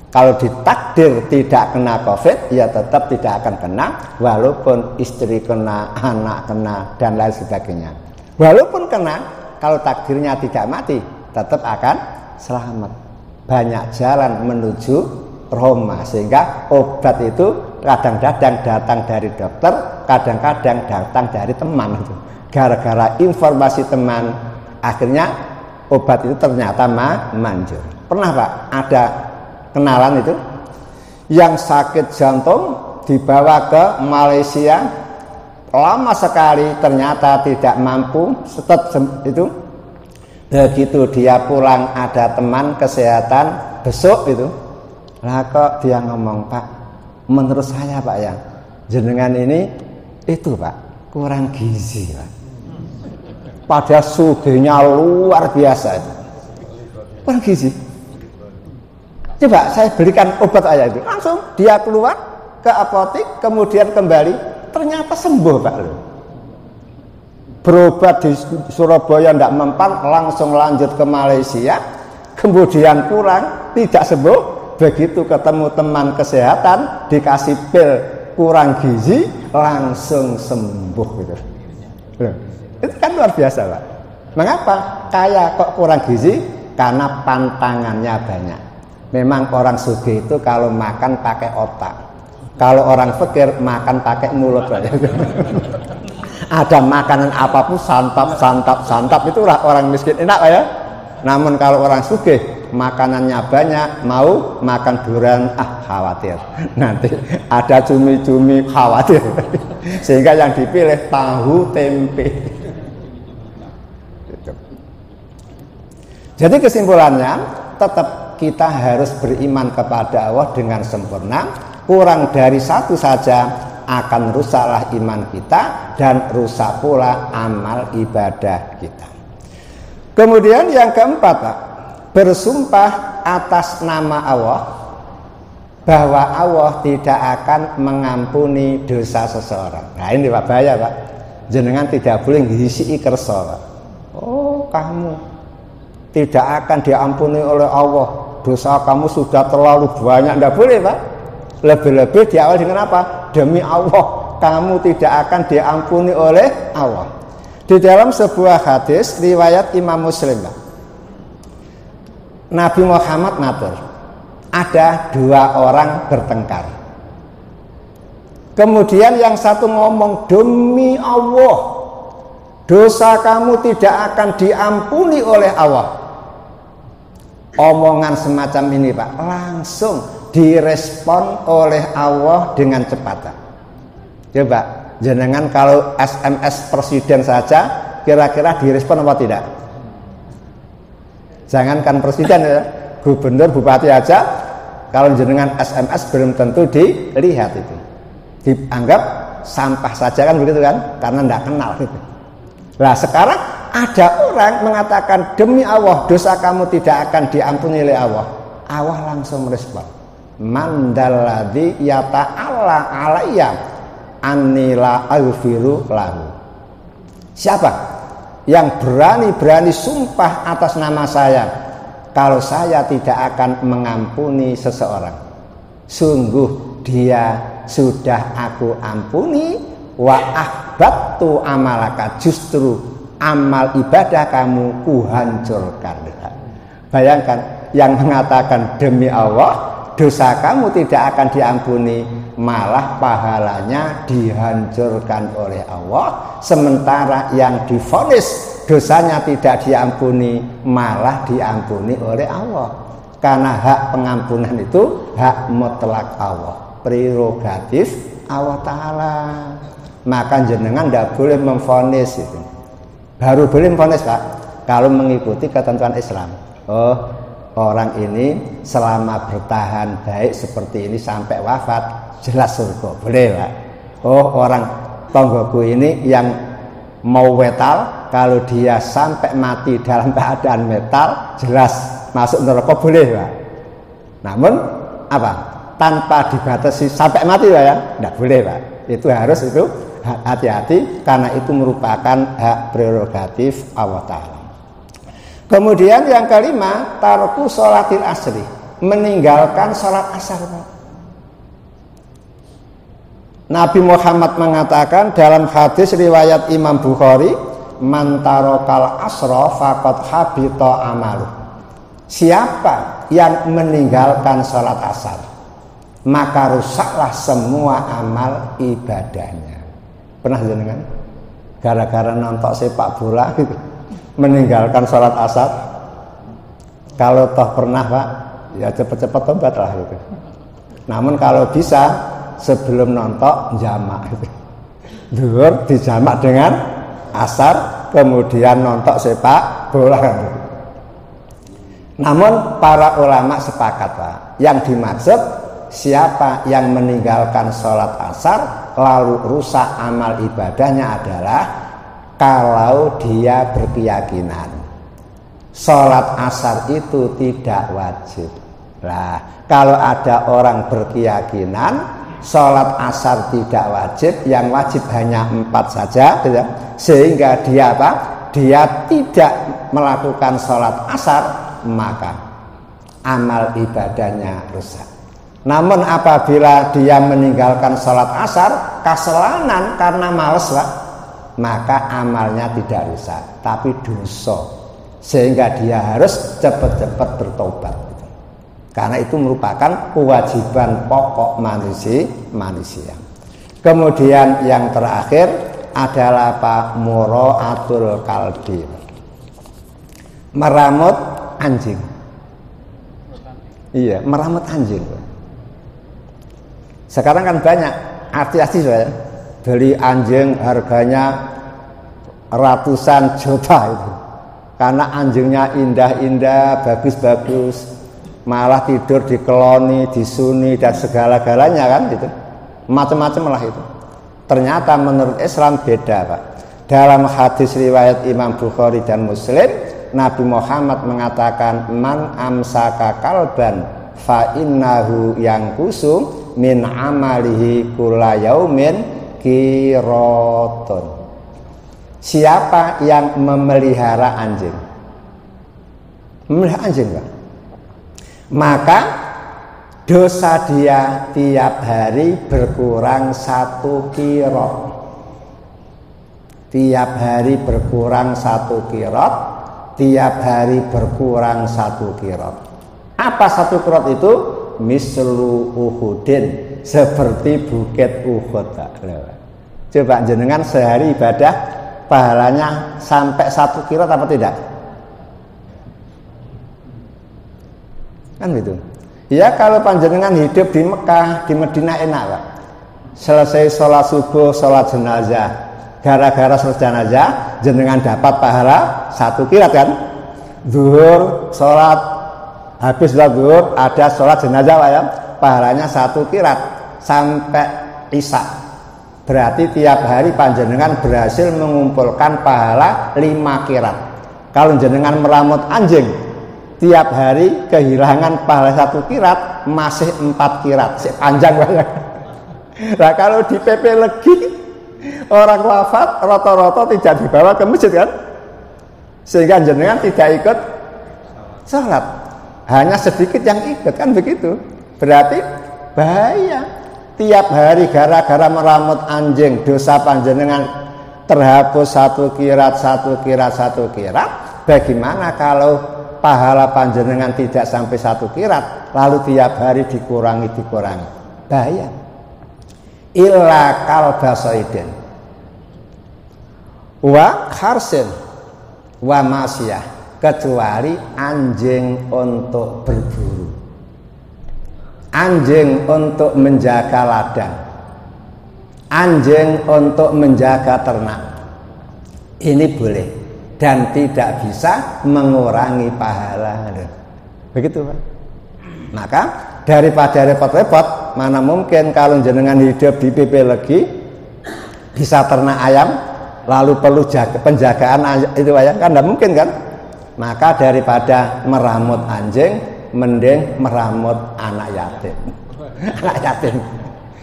Kalau ditakdir tidak kena Covid, ya tetap tidak akan kena, walaupun istri kena, anak kena, dan lain sebagainya. Walaupun kena, kalau takdirnya tidak mati, tetap akan selamat. Banyak jalan menuju Roma, sehingga obat itu kadang-kadang datang dari dokter, kadang-kadang datang dari teman. Gara-gara informasi teman, akhirnya obat itu ternyata manjur. Pernah Pak, ada kenalan itu yang sakit jantung dibawa ke Malaysia, lama sekali ternyata tidak mampu itu. Begitu dia pulang, ada teman kesehatan besok itu, lah kok dia ngomong, Pak, menurut saya Pak ya, jenengan ini itu Pak kurang gizi Pak. Pada sugihnya luar biasa itu, kurang gizi. Coba saya berikan obat aja itu, langsung dia keluar ke apotek, kemudian kembali, ternyata sembuh Pak loh. Berobat di Surabaya tidak mempan, langsung lanjut ke Malaysia, kemudian pulang tidak sembuh. Begitu ketemu teman kesehatan, dikasih pil kurang gizi langsung sembuh gitu. Loh, itu kan luar biasa, Pak. Mengapa kaya kok kurang gizi? Karena pantangannya banyak. Memang orang sugih itu kalau makan pakai otak. Kalau orang fakir makan pakai mulut. Ada makanan apapun santap, itulah orang miskin enak, Pak ya. Namun kalau orang sugih makanannya banyak, mau makan durian khawatir. Nanti ada cumi-cumi khawatir. Sehingga yang dipilih tahu tempe. Jadi kesimpulannya tetap kita harus beriman kepada Allah dengan sempurna. Kurang dari satu saja akan rusaklah iman kita dan rusak pula amal ibadah kita. Kemudian yang keempat, Pak, bersumpah atas nama Allah bahwa Allah tidak akan mengampuni dosa seseorang. Nah ini Pak, bahaya Pak. Jenengan tidak boleh ngisi kersa, Pak. Oh, kamu tidak akan diampuni oleh Allah. Dosa kamu sudah terlalu banyak. Tidak boleh, Pak. Lebih-lebih di awal dengan apa? Demi Allah, kamu tidak akan diampuni oleh Allah. Di dalam sebuah hadis riwayat Imam Muslim, Pak, Nabi Muhammad matur, ada dua orang bertengkar. Kemudian yang satu ngomong, demi Allah, dosa kamu tidak akan diampuni oleh Allah. Omongan semacam ini, Pak, langsung direspon oleh Allah dengan cepat. Coba, jenengan kalau SMS presiden saja, kira-kira direspon apa tidak? Jangankan presiden ya, gubernur, bupati aja, kalau jenengan SMS belum tentu dilihat itu. Dianggap sampah saja kan begitu kan, karena tidak kenal gitu. Nah sekarang ada orang mengatakan demi Allah dosa kamu tidak akan diampuni oleh Allah. Allah langsung merespon, mandalladzi yata'alla alayya annila aghfiru lahu. Siapa yang berani-berani sumpah atas nama saya kalau saya tidak akan mengampuni seseorang? Sungguh dia sudah aku ampuni. Wa ahbattu amalaka, justru amal ibadah kamu kuhancurkan. Bayangkan yang mengatakan demi Allah dosa kamu tidak akan diampuni, malah pahalanya dihancurkan oleh Allah. Sementara yang divonis dosanya tidak diampuni, malah diampuni oleh Allah. Karena hak pengampunan itu hak mutlak Allah, prerogatif Allah Ta'ala. Maka jenengan tidak boleh memvonis itu. Baru boleh memvonis, Pak, kalau mengikuti ketentuan Islam. Oh, orang ini selama bertahan baik seperti ini sampai wafat jelas surga, boleh, Pak. Oh, orang tonggoku ini yang mau metal, kalau dia sampai mati dalam keadaan metal jelas masuk neraka, boleh, Pak. Namun apa? Tanpa dibatasi sampai mati, Pak, ya? Tidak boleh, Pak. Itu harus itu hati-hati karena itu merupakan hak prerogatif Allah Ta'ala. Kemudian yang kelima, tarku sholatil asri, meninggalkan sholat asar, Pak. Nabi Muhammad mengatakan dalam hadis riwayat Imam Bukhari, man tarokal asra faqad habita amalu. Siapa yang meninggalkan sholat asar, maka rusaklah semua amal ibadahnya. Pernah jenengan gara-gara nonton sepak bola gitu meninggalkan sholat asar? Kalau toh pernah, Pak, ya cepet-cepet tobat lah gitu. Namun kalau bisa sebelum nonton jamak gitu. Zuhur dijamak dengan asar, kemudian nonton sepak bola gitu. Namun para ulama sepakat, Pak, yang dimaksud siapa yang meninggalkan sholat asar lalu rusak amal ibadahnya adalah kalau dia berkeyakinan sholat asar itu tidak wajib. Nah, kalau ada orang berkeyakinan sholat asar tidak wajib, yang wajib hanya 4 saja, sehingga dia apa? Dia tidak melakukan sholat asar, maka amal ibadahnya rusak. Namun apabila dia meninggalkan sholat asar kasalanan karena males Pak, maka amalnya tidak rusak tapi dosa, sehingga dia harus cepat-cepat bertobat, karena itu merupakan kewajiban pokok manusia. Kemudian yang terakhir adalah mura'atul kalbi, meramut anjing. Iya, meramut anjing. Sekarang kan banyak artis-artis ya, beli anjing harganya ratusan juta itu, karena anjingnya indah-indah, bagus-bagus, malah tidur di koloni, disuni dan segala-galanya kan gitu, macam-macam lah itu. Ternyata menurut Islam beda Pak. Dalam hadis riwayat Imam Bukhari dan Muslim, Nabi Muhammad mengatakan, man amsaka kalban fa innahu yanqusu min amalihi kulla yaumin qiratun. Siapa yang memelihara anjing, memelihara anjing Pak, maka dosa dia tiap hari berkurang 1 qirot. Tiap hari berkurang 1 qirot, tiap hari berkurang 1 qirot. Apa 1 qirot itu? Mislu Uhudin, seperti bukit Uhud. Coba jenengan sehari ibadah pahalanya sampai 1 qirot apa tidak? Kan gitu. Ya kalau panjenengan hidup di Mekah, di Madinah enak Pak. Selesai sholat subuh, sholat jenazah, gara-gara sholat jenazah jenengan dapat pahala 1 qirot kan. Zuhur sholat, habis sholat zuhur ada sholat jenazah Pak ya, pahalanya 1 qirot sampai isya. Berarti tiap hari panjenengan berhasil mengumpulkan pahala 5 qirot. Kalau jenengan meramut anjing, tiap hari kehilangan pahala 1 qirot, masih 4 qirot, panjang banget. Nah kalau di PP Legi orang wafat rata-rata tidak dibawa ke masjid kan, sehingga jenengan tidak ikut sholat, hanya sedikit yang ikut kan begitu. Berarti bahaya. Tiap hari gara-gara meramut anjing dosa panjenengan terhapus 1 qirot, 1 qirot, 1 qirot. Bagaimana kalau pahala panjenengan tidak sampai 1 qirot, lalu tiap hari dikurangi, bahaya. Illa kalbasoidin wa kharsin wa masiyah, kecuali anjing untuk berburu, anjing untuk menjaga ladang, anjing untuk menjaga ternak. Ini boleh dan tidak bisa mengurangi pahala. Begitu Pak. Maka daripada repot-repot, mana mungkin kalau jenengan hidup di PP Legi bisa ternak ayam, lalu perlu penjagaan itu ayam, kan tidak mungkin kan. Maka daripada meramut anjing, mending meramut anak yatim. Anak yatim.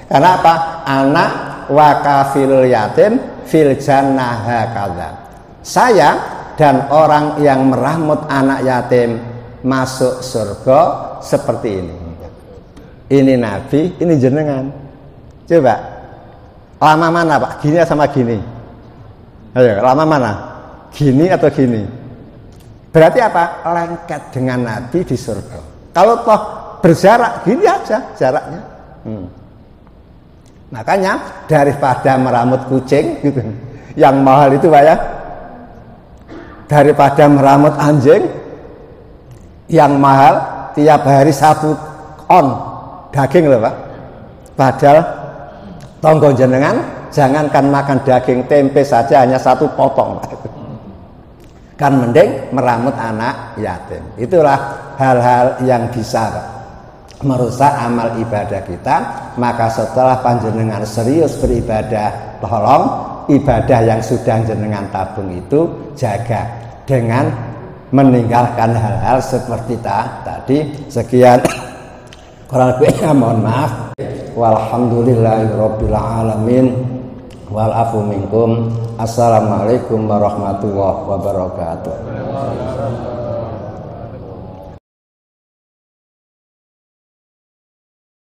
Karena apa? Anak wakafil yatim fil jannah hakadha. Saya dan orang yang meramut anak yatim masuk surga seperti ini. Ini Nabi, ini jenengan. Coba, lama mana Pak? Gini sama gini? Ayo, lama mana? Gini atau gini? Berarti apa? Lengket dengan Nabi di surga. Kalau toh berjarak, gini aja jaraknya. Makanya daripada meramut kucing gitu, yang mahal itu Pak ya, daripada meramut anjing yang mahal tiap hari 1 on daging loh Pak. Padahal tonggo jenengan jangankan makan daging tempe saja hanya 1 potong Pak. Kan mending meramut anak yatim. Itulah hal-hal yang bisa Pak merusak amal ibadah kita. Maka setelah panjenengan serius beribadah, tolong ibadah yang sudah jenengan tabung itu jaga dengan meninggalkan hal-hal seperti tadi. Sekian, kurang lebihnya mohon maaf. Walhamdulillahirabbil alamin. Wal afu minkum. Assalamualaikum warahmatullahi wabarakatuh.